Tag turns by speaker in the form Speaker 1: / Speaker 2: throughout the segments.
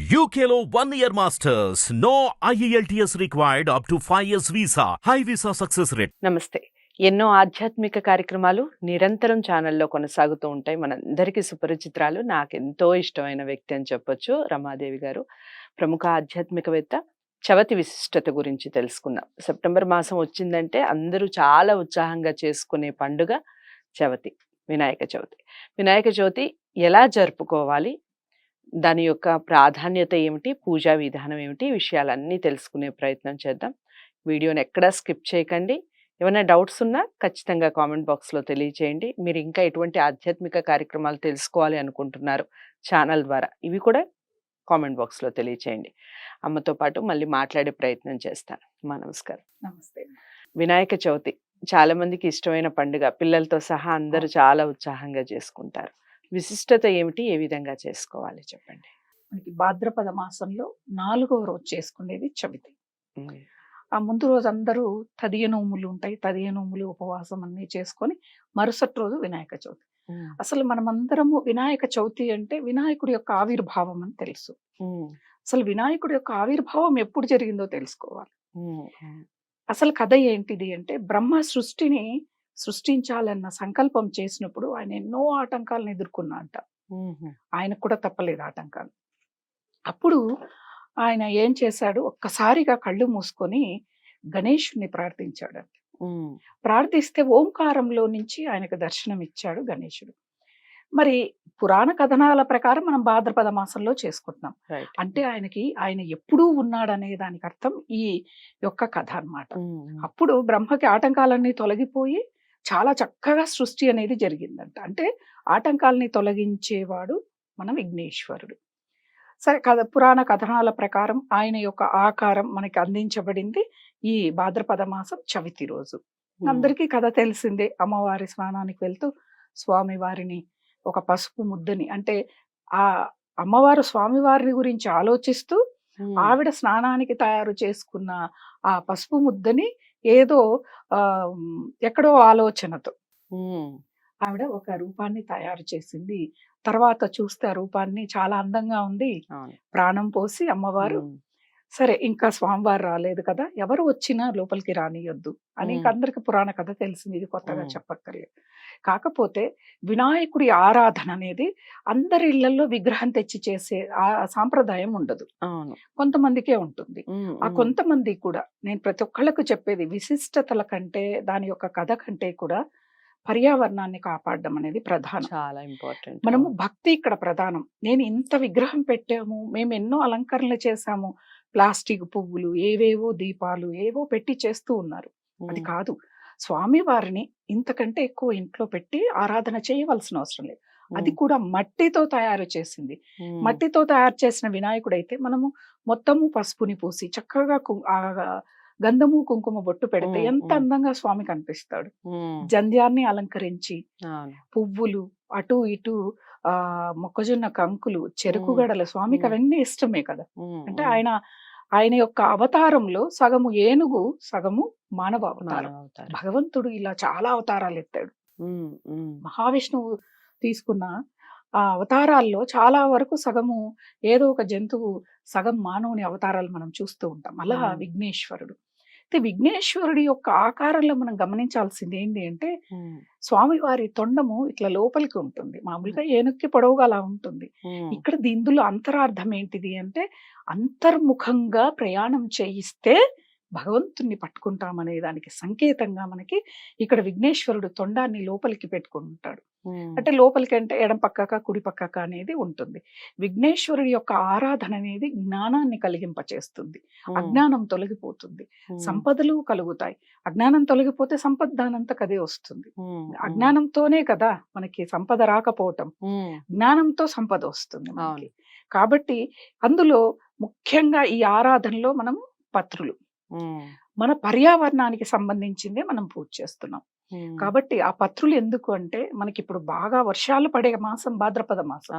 Speaker 1: UKLO 1 year masters. No IELTS required up to 5 years visa. High visa success rate.
Speaker 2: నమస్తే. ఎన్నో ఆధ్యాత్మిక కార్యక్రమాలు నిరంతరం ఛానల్లో కొనసాగుతూ ఉంటాయి. మనందరికీ సుపరిచితురాలు, నాకెంతో ఇష్టమైన వ్యక్తి అని చెప్పొచ్చు, రమాదేవి గారు. ప్రముఖ ఆధ్యాత్మికవేత్త. చవతి విశిష్టత గురించి తెలుసుకుందాం. సెప్టెంబర్ మాసం వచ్చిందంటే అందరూ చాలా ఉత్సాహంగా చేసుకునే పండుగ చవతి, వినాయక చవితి. వినాయక చవితి ఎలా జరుపుకోవాలి, దాని యొక్క ప్రాధాన్యత ఏమిటి, పూజా విధానం ఏమిటి, ఈ విషయాలన్నీ తెలుసుకునే ప్రయత్నం చేద్దాం. వీడియోని ఎక్కడా స్కిప్ చేయకండి. ఏమైనా డౌట్స్ ఉన్నా ఖచ్చితంగా కామెంట్ బాక్స్లో తెలియచేయండి. మీరు ఇంకా ఎటువంటి ఆధ్యాత్మిక కార్యక్రమాలు తెలుసుకోవాలి అనుకుంటున్నారు ఛానల్ ద్వారా, ఇవి కూడా కామెంట్ బాక్స్లో తెలియచేయండి. అమ్మతో పాటు మళ్ళీ మాట్లాడే ప్రయత్నం చేస్తాను. అమ్మా నమస్కారం.
Speaker 3: నమస్తే.
Speaker 2: వినాయక చవితి చాలా మందికి ఇష్టమైన పండుగ, పిల్లలతో సహా అందరూ చాలా ఉత్సాహంగా చేసుకుంటారు. విశిష్టత ఏమిటి, ఏ విధంగా చేసుకోవాలి చెప్పండి.
Speaker 3: మనకి భాద్రపద మాసంలో 4వ రోజు చేసుకునేది చవితి.
Speaker 2: ఉమ్,
Speaker 3: ఆ ముందు రోజు అందరూ తదియ నోములు ఉంటాయి, తదియ నోములు ఉపవాసం అన్ని చేసుకొని మరుసటి రోజు వినాయక చవితి.
Speaker 2: ఉమ్,
Speaker 3: అసలు మనమందరము వినాయక చవితి అంటే వినాయకుడి యొక్క ఆవిర్భావం అని తెలుసు.
Speaker 2: ఉమ్,
Speaker 3: అసలు వినాయకుడి యొక్క ఆవిర్భావం ఎప్పుడు జరిగిందో తెలుసుకోవాలి.
Speaker 2: ఉమ్, ఉమ్,
Speaker 3: అసలు కథ ఏంటిది అంటే, బ్రహ్మ సృష్టిని సృష్టించాలన్న సంకల్పం చేసినప్పుడు ఆయన ఎన్నో ఆటంకాలను ఎదుర్కొన్నాట.
Speaker 2: ఉమ్,
Speaker 3: ఆయనకు కూడా తప్పలేదు ఆటంకాలు. అప్పుడు ఆయన ఏం చేశాడు, ఒక్కసారిగా కళ్ళు మూసుకొని గణేశుణ్ణి ప్రార్థించాడు.
Speaker 2: ఉమ్,
Speaker 3: ప్రార్థిస్తే ఓంకారంలో నుంచి ఆయనకు దర్శనం ఇచ్చాడు గణేశుడు. మరి పురాణ కథనాల ప్రకారం మనం భాద్రపద మాసంలో చేసుకుంటున్నాం.
Speaker 2: రైట్.
Speaker 3: అంటే ఆయన ఎప్పుడూ ఉన్నాడనే దానికి అర్థం ఈ యొక్క కథ అన్నమాట.
Speaker 2: ఉమ్,
Speaker 3: అప్పుడు బ్రహ్మకి ఆటంకాలన్నీ తొలగిపోయి చాలా చక్కగా సృష్టి అనేది జరిగిందంట. అంటే ఆటంకాలని తొలగించేవాడు మన విఘ్నేశ్వరుడు. సరే, పురాణ కథనాల ప్రకారం ఆయన యొక్క ఆకారం మనకి అందించబడింది ఈ భాద్రపద మాసం చవితి రోజు. అందరికీ కథ తెలిసిందే. అమ్మవారి స్నానానికి వెళ్తూ స్వామివారిని ఒక పసుపు ముద్దని, అంటే ఆ అమ్మవారు స్వామివారిని గురించి ఆలోచిస్తూ
Speaker 2: ఉమ్,
Speaker 3: ఆవిడ స్నానానికి తయారు చేసుకున్న ఆ పసుపు ముద్దని ఏదో ఆ ఎక్కడో ఆలోచనతో
Speaker 2: ఉమ్,
Speaker 3: ఆవిడ ఒక రూపాన్ని తయారు చేసింది. తర్వాత చూస్తే ఆ రూపాన్ని చాలా అందంగా ఉంది.
Speaker 2: అవును.
Speaker 3: ప్రాణం పోసి అమ్మవారు,
Speaker 2: ఉమ్,
Speaker 3: సరే ఇంకా స్వామివారు రాలేదు కదా, ఎవరు వచ్చినా లోపలికి రానియొద్దు అని అందరికి పురాణ కథ తెలిసింది. ఇది కొత్తగా చెప్పక్కర్లేదు. కాకపోతే వినాయకుడి ఆరాధన అనేది అందరి ఇళ్లలో విగ్రహం తెచ్చి చేసే ఆ సాంప్రదాయం ఉండదు,
Speaker 2: అవును.
Speaker 3: కొంతమందికే ఉంటుంది.
Speaker 2: ఉమ్,
Speaker 3: ఆ
Speaker 2: ఉమ్,
Speaker 3: కొంతమంది కూడా, నేను ప్రతి ఒక్కళ్ళకు చెప్పేది, విశిష్టతల కంటే దాని యొక్క కథ కంటే కూడా పర్యావరణాన్ని కాపాడడం అనేది ప్రధానం.
Speaker 2: చాలా ఇంపార్టెంట్.
Speaker 3: మనము భక్తి ఇక్కడ ప్రధానం. నేను ఇంత విగ్రహం పెట్టాము, మేము ఎన్నో అలంకరణలు చేశాము, ప్లాస్టిక్ పువ్వులు, ఏవేవో దీపాలు ఏవో పెట్టి చేస్తూ ఉన్నారు. అది కాదు. స్వామి వారిని ఇంతకంటే ఎక్కువ ఇంట్లో పెట్టి ఆరాధన చేయవలసిన అవసరం లేదు. అది కూడా మట్టితో తయారు చేసింది. మట్టితో తయారు చేసిన వినాయకుడు అయితే మనము మొత్తము పసుపుని పూసి చక్కగా గంధము కుంకుమ బొట్టు పెడితే ఎంత అందంగా స్వామి కనిపిస్తాడు. జంధ్యాన్ని అలంకరించి పువ్వులు అటు ఇటు మొక్కజొన్న కంకులు, చెరుకు గడల, స్వామికి అవన్నీ ఇష్టమే కదా. అంటే ఆయన యొక్క అవతారంలో సగము ఏనుగు, సగము మానవ అవతారం. భగవంతుడు ఇలా చాలా అవతారాలు ఎత్తాడు. మహావిష్ణువు తీసుకున్న ఆ అవతారాల్లో చాలా వరకు సగము ఏదో ఒక జంతువు, సగం మానవుని అవతారాలు మనం చూస్తూ ఉంటాం. అలా విఘ్నేశ్వరుడు. అయితే విఘ్నేశ్వరుడి యొక్క ఆకారంలో మనం గమనించాల్సింది ఏంటి అంటే, స్వామివారి తొండము ఇట్లా లోపలికి ఉంటుంది. మామూలుగా ఏనుక్కి పొడవుగా అలా ఉంటుంది. ఇక్కడ ఇందులో అంతరార్థం ఏంటిది అంటే, అంతర్ముఖంగా ప్రయాణం చేయిస్తే భగవంతుణ్ణి పట్టుకుంటామనే దానికి సంకేతంగా మనకి ఇక్కడ విఘ్నేశ్వరుడు తొండాన్ని లోపలికి పెట్టుకుంటాడు. అంటే లోపలికి అంటే ఎడం పక్కక కుడి పక్కక అనేది ఉంటుంది. విఘ్నేశ్వరుడి యొక్క ఆరాధన అనేది జ్ఞానాన్ని కలిగింపచేస్తుంది. అజ్ఞానం తొలగిపోతుంది, సంపదలు కలుగుతాయి. అజ్ఞానం తొలగిపోతే సంపద దానంతకదే వస్తుంది. అజ్ఞానంతోనే కదా మనకి సంపద రాకపోవటం, జ్ఞానంతో సంపద వస్తుంది మనకి. కాబట్టి అందులో ముఖ్యంగా ఈ ఆరాధనలో మనం పత్రులు, మన పర్యావరణానికి సంబంధించిందే మనం పూజ చేస్తున్నాం. కాబట్టి ఆ పత్రులు ఎందుకు అంటే, మనకి ఇప్పుడు బాగా వర్షాలు పడే మాసం భాద్రపద మాసం.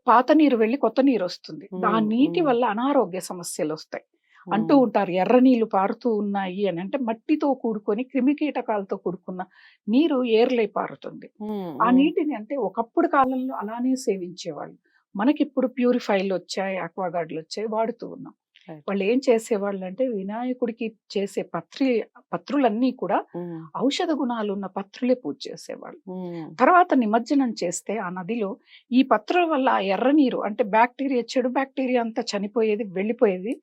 Speaker 3: పాత నీరు వెళ్ళి కొత్త నీరు వస్తుంది. ఆ నీటి వల్ల అనారోగ్య సమస్యలు వస్తాయి అంటూ ఉంటారు. ఎర్ర నీళ్లు పారుతూ ఉన్నాయి అని అంటే మట్టితో కూడుకొని క్రిమికీటకాలతో కూడుకున్న నీరు ఏర్లై పారుతుంది. ఆ నీటిని అంటే ఒకప్పుడు కాలంలో అలానే సేవించేవాళ్ళు. మనకిప్పుడు ప్యూరిఫైర్లు వచ్చాయి, ఆక్వాగార్డులు వచ్చాయి, వాడుతూ ఉన్నాం.
Speaker 2: Right.
Speaker 3: వాళ్ళు ఏం చేసేవాళ్ళు అంటే వినాయకుడికి చేసే పత్రులన్నీ కూడా ఔషధ గుణాలు ఉన్న పత్రులే పూజ చేసేవాళ్ళు. తర్వాత నిమజ్జనం చేస్తే ఆ నదిలో ఈ పత్రుల వల్ల ఆ ఎర్ర నీరు అంటే బ్యాక్టీరియా, చెడు బ్యాక్టీరియా అంతా చనిపోయేది, వెళ్ళిపోయేది.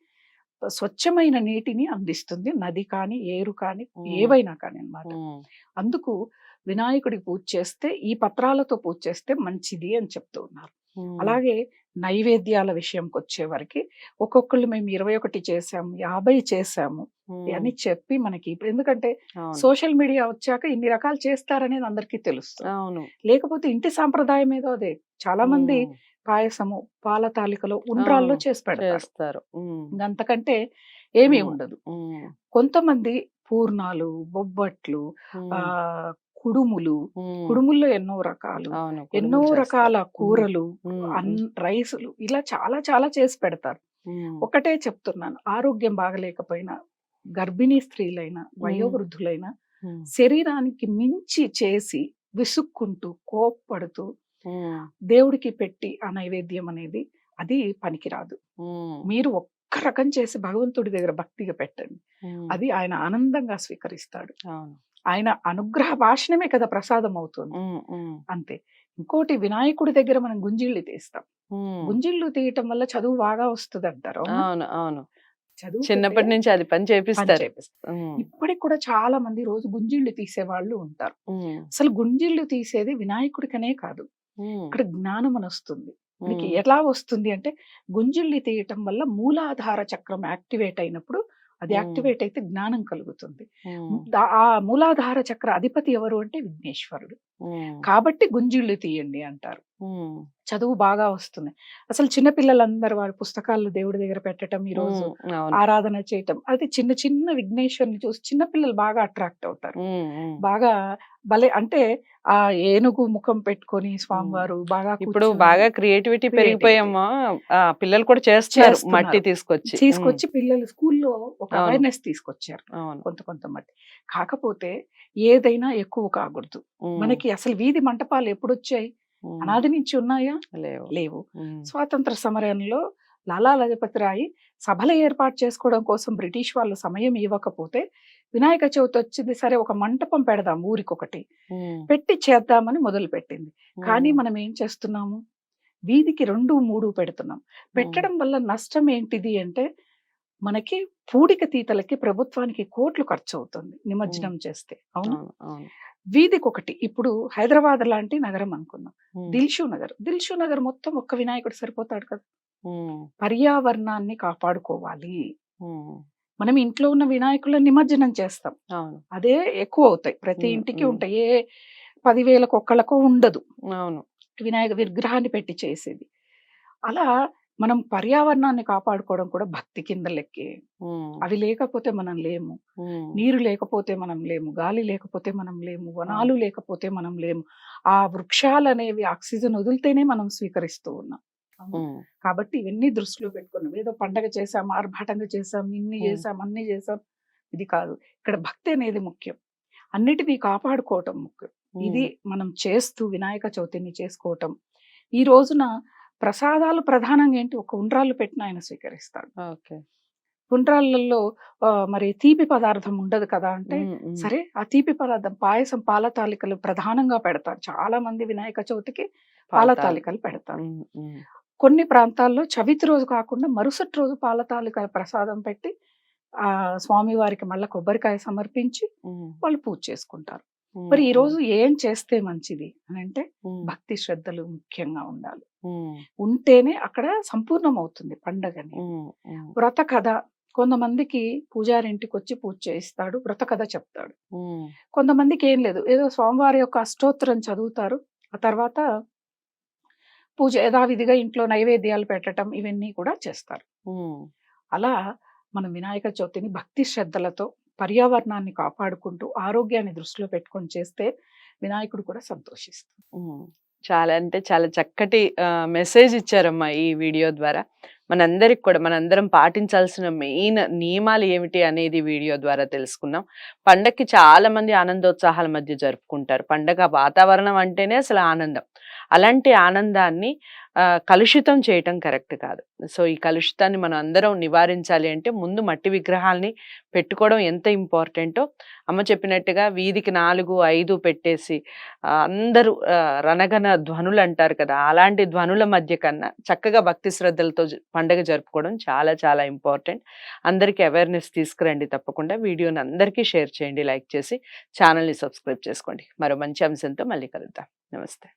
Speaker 3: స్వచ్ఛమైన నీటిని అందిస్తుంది నది కానీ, ఏరు కానీ, ఏవైనా కానీ అన్నమాట. అందుకు వినాయకుడికి పూజ చేస్తే ఈ పత్రాలతో పూజ చేస్తే మంచిది అని చెప్తూ ఉన్నారు. అలాగే నైవేద్యాల విషయంకి వచ్చే వరకు ఒక్కొక్కళ్ళు మేము 21 చేసాము, 50 చేసాము అని చెప్పి మనకి ఇప్పుడు ఎందుకంటే సోషల్ మీడియా వచ్చాక ఇన్ని రకాలు చేస్తారనేది అందరికీ తెలుస్తుంది. లేకపోతే ఇంటి సాంప్రదాయం ఏదో అదే. చాలా మంది పాయసము, పాల తాలికలో, ఉండ్రాల్లో చేసి పెడతారు. అంతకంటే ఏమీ ఉండదు. కొంతమంది పూర్ణాలు, బొబ్బట్లు, కుడుములు, కుడుముల్లో ఎన్నో రకాలు, ఎన్నో రకాల కూరలు, రైసులు, ఇలా చాలా చాలా చేసి పెడతారు. ఒకటే చెప్తున్నాను, ఆరోగ్యం బాగలేకపోయినా, గర్భిణీ స్త్రీలైనా, వయోవృద్ధులైనా శరీరానికి మించి చేసి విసుక్కుంటూ, కోప్పడుతూ దేవుడికి పెట్టి ఆ నైవేద్యం అనేది అది పనికిరాదు. మీరు ఒక్క రకం చేసి భగవంతుడి దగ్గర భక్తిగా పెట్టండి, అది ఆయన ఆనందంగా స్వీకరిస్తాడు. ఆయన అనుగ్రహ భాషణమే కదా ప్రసాదం అవుతుంది. అంతే. ఇంకోటి, వినాయకుడి దగ్గర మనం గుంజిళ్ళు తీస్తాం. గుంజిళ్ళు తీయటం వల్ల చదువు బాగా వస్తుంది అంటారు. చదువు
Speaker 2: చిన్నప్పటి నుంచి అది పని చేపిస్తారు.
Speaker 3: ఇప్పటికి కూడా చాలా మంది రోజు గుంజిళ్ళు తీసే వాళ్ళు ఉంటారు. అసలు గుంజిళ్ళు తీసేది వినాయకుడికనే కాదు, ఇక్కడ జ్ఞానం అని వస్తుంది. మనకి ఎలా వస్తుంది అంటే, గుంజిళ్ళు తీయటం వల్ల మూలాధార చక్రం యాక్టివేట్ అయినప్పుడు, అది యాక్టివేట్ అయితే జ్ఞానం కలుగుతుంది. ఆ మూలాధార చక్ర అధిపతి ఎవరు అంటే విఘ్నేశ్వరుడు. కాబట్టి గుంజిళ్ళు తీయండి అంటారు. చదువు బాగా వస్తుంది. అసలు చిన్నపిల్లలందరూ వారి పుస్తకాలు దేవుడి దగ్గర పెట్టడం, ఈ రోజు ఆరాధన చేయటం, అది చిన్న చిన్న విఘ్నేశ్వరుని చూసి చిన్నపిల్లలు బాగా అట్రాక్ట్ అవుతారు. బాగా భలే, అంటే ఆ ఏనుగు ముఖం పెట్టుకొని స్వామివారు బాగా
Speaker 2: ఇప్పుడు బాగా క్రియేటివిటీ పెరిగిపోయామా, పిల్లలు కూడా చేస్తున్నారు. మట్టి తీసుకొచ్చి
Speaker 3: పిల్లలు స్కూల్లో ఒక అవేర్నెస్ తీసుకొచ్చారు కొంత మట్టి. కాకపోతే ఏదైనా ఎక్కువ కాకూడదు. మనకి అసలు వీధి మంటపాలు ఎప్పుడు వచ్చాయి? అనాది నుంచి ఉన్నాయా? లేవు. స్వాతంత్ర సమరంలో లాలా లజపతి రాయ్ సభలు ఏర్పాటు చేసుకోవడం కోసం బ్రిటిష్ వాళ్ళు సమయం ఇవ్వకపోతే, వినాయక చవితి వచ్చింది, సరే ఒక మంటపం పెడదాం ఊరికొకటి పెట్టి చేద్దామని మొదలు పెట్టింది. కానీ మనం ఏం చేస్తున్నాము, వీధికి 2, 3 పెడుతున్నాం. పెట్టడం వల్ల నష్టం ఏంటిది అంటే, మనకి పూడిక తీతలకి ప్రభుత్వానికి కోట్లు ఖర్చు అవుతుంది నిమజ్జనం చేస్తే. అవును, వీధికి ఒకటి. ఇప్పుడు హైదరాబాద్ లాంటి నగరం అనుకుందాం, దిల్షు నగర్ మొత్తం ఒక్క వినాయకుడు సరిపోతాడు కదా. పర్యావరణాన్ని కాపాడుకోవాలి. మనం ఇంట్లో ఉన్న వినాయకులను నిమజ్జనం చేస్తాం, అదే ఎక్కువ అవుతాయి. ప్రతి ఇంటికి ఉంటాయి, ఏ 10,000 ఒక్కళ్ళకో ఉండదు వినాయక విగ్రహాన్ని పెట్టి చేసేది. అలా మనం పర్యావరణాన్ని కాపాడుకోవడం కూడా భక్తి కింద లెక్కే. అవి లేకపోతే మనం లేము, నీరు లేకపోతే మనం లేము, గాలి లేకపోతే మనం లేము, వనాలు లేకపోతే మనం లేము. ఆ వృక్షాలు అనేవి ఆక్సిజన్ వదిలితేనే మనం స్వీకరిస్తూ ఉన్నాం. కాబట్టి ఇవన్నీ దృష్టిలో పెట్టుకున్నాం. ఏదో పండగ చేసాం, ఆర్భాటంగా చేసాం, ఇన్ని చేసాం, అన్ని చేసాం, ఇది కాదు. ఇక్కడ భక్తి అనేది ముఖ్యం, అన్నిటినీ కాపాడుకోవటం ముఖ్యం. ఇది మనం చేస్తూ వినాయక చవితిని చేసుకోవటం. ఈ రోజున ప్రసాదాలు ప్రధానంగా ఏంటి, ఒక ఉండ్రాళ్ళు పెట్టిన ఆయన స్వీకరిస్తాడు. ఉండ్రాళ్ళల్లో మరి తీపి పదార్థం ఉండదు కదా అంటే, సరే ఆ తీపి పదార్థం పాయసం, పాల తాలికలు ప్రధానంగా పెడతారు. చాలా మంది వినాయక చవితికి పాల తాలికలు పెడతారు. కొన్ని ప్రాంతాల్లో చవితి రోజు కాకుండా మరుసటి రోజు పాల తాలికల ప్రసాదం పెట్టి ఆ స్వామి వారికి మళ్ళీ కొబ్బరికాయ సమర్పించి వాళ్ళు పూజ చేసుకుంటారు. మరి ఈ రోజు ఏం చేస్తే మంచిది అని అంటే, భక్తి శ్రద్ధలు ముఖ్యంగా ఉండాలి. ఉంటేనే అక్కడ సంపూర్ణం అవుతుంది పండగని. వ్రత కథ, కొంతమందికి పూజారి ఇంటికి వచ్చి పూజ చేయిస్తాడు, వ్రత కథ చెప్తాడు. కొంతమందికి ఏం లేదు, ఏదో స్వామివారి యొక్క అష్టోత్తరం చదువుతారు, ఆ తర్వాత పూజ యథావిధిగా ఇంట్లో నైవేద్యాలు పెట్టడం, ఇవన్నీ కూడా చేస్తారు. అలా మనం వినాయక చవితిని భక్తి శ్రద్ధలతో పర్యావరణాన్ని కాపాడుకుంటూ ఆరోగ్యాన్ని దృష్టిలో పెట్టుకొని చేస్తే వినాయకుడు కూడా సంతోషిస్తాడు.
Speaker 2: చాలా అంటే చాలా చక్కటి మెసేజ్ ఇచ్చారమ్మా ఈ వీడియో ద్వారా. మనందరికి కూడా మనందరం పాటించాల్సిన మెయిన్ నియమాలు ఏమిటి అనేది వీడియో ద్వారా తెలుసుకున్నాం. పండగకి చాలా మంది ఆనందోత్సాహాల మధ్య జరుపుకుంటారు. పండగ వాతావరణం అంటేనే అసలు ఆనందం. అలాంటి ఆనందాన్ని కలుషితం చేయటం కరెక్ట్ కాదు. సో ఈ కలుషితాన్ని మనం అందరం నివారించాలి అంటే ముందు మట్టి విగ్రహాల్ని పెట్టుకోవడం ఎంత ఇంపార్టెంటో, అమ్మ చెప్పినట్టుగా వీధికి 4, 5 పెట్టేసి అందరూ రణగణ ధ్వనులు అంటారు కదా, అలాంటి ధ్వనుల మధ్య కన్నా చక్కగా భక్తి శ్రద్ధలతో పండగ జరుపుకోవడం చాలా చాలా ఇంపార్టెంట్. అందరికీ అవేర్‌నెస్ తీసుకురండి తప్పకుండా. వీడియోని అందరికీ షేర్ చేయండి, లైక్ చేసి ఛానల్‌ని సబ్స్క్రైబ్ చేసుకోండి. మరో మంచి అంశంతో మళ్ళీ కలుద్దాం. నమస్తే.